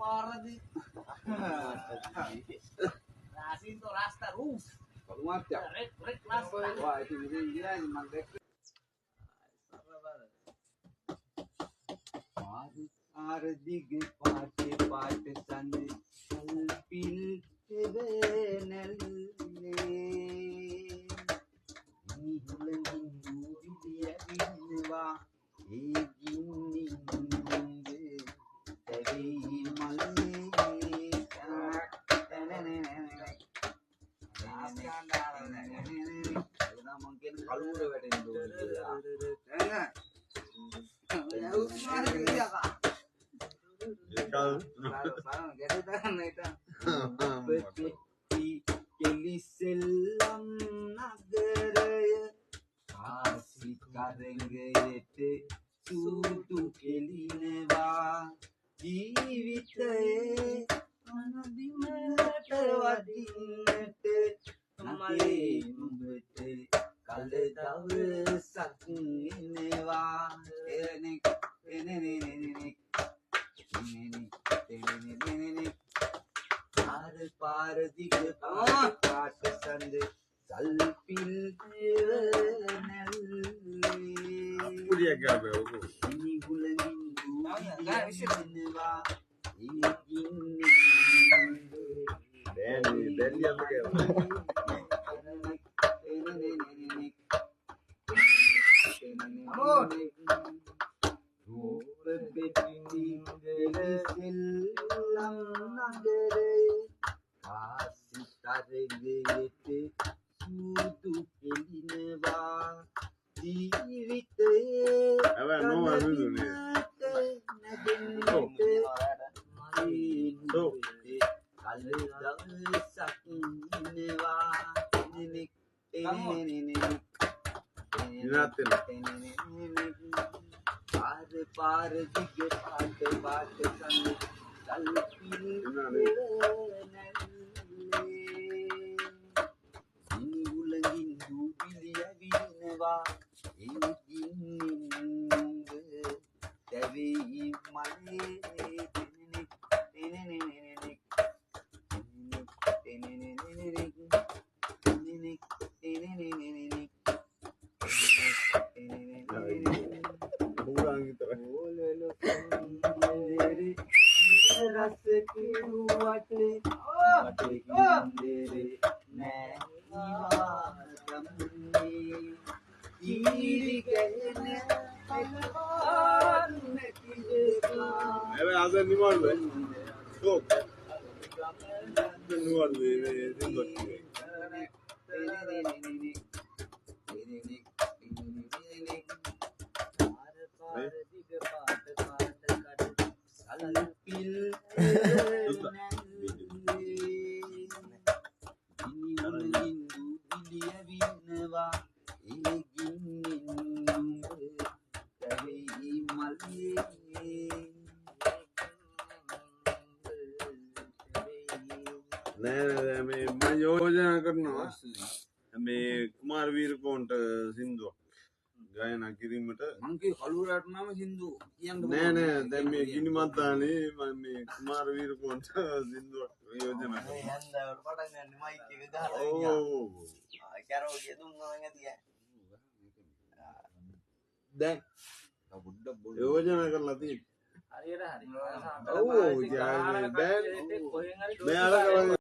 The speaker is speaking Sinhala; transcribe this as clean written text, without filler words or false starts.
Paradi. Rasin to rasta rus. Kalau mati ya. Rek rasta. Wah itu dia memang dek. Ardig paate paate sande pil tevenelle ni hulengin dudiya binwa eginni nunde tevi malle mungkin kalau udah wedding dulu Keliselam nagaraya Asik karengayete sudu kelinewa ජීවිතයේ අනදිමට වදින්නට නමලේ නුඹට කල දවසක් එනවා පාර පාර දිග පාට සඳ සල්පිල් නැල්ලේ නිගුලමින් දුවිදිනවා පාර දිග පාට පාට සංග සල්පිල් ඉනිගුලගින් දුබිලිය විනවා එගින්නින් නුඹ දැවෙයි මලේ योजना करना कुमार वीर कोंट सिंधु गायना किरीमट मंकी हलूराट नाम सिंधु ने දැන් මේ ගිනි මත්දානේ මම මේ කුමාර වීර කොන්ට සින්දු යෝජනා කරනවා පටන් ගන්න මයික් එක ගහලා කැරෝගේ දුන්නා නැතිය දැන් යෝජනා කරලා තියෙන්නේ හරියට හරි ඔව් දැන් කොහෙන් හරි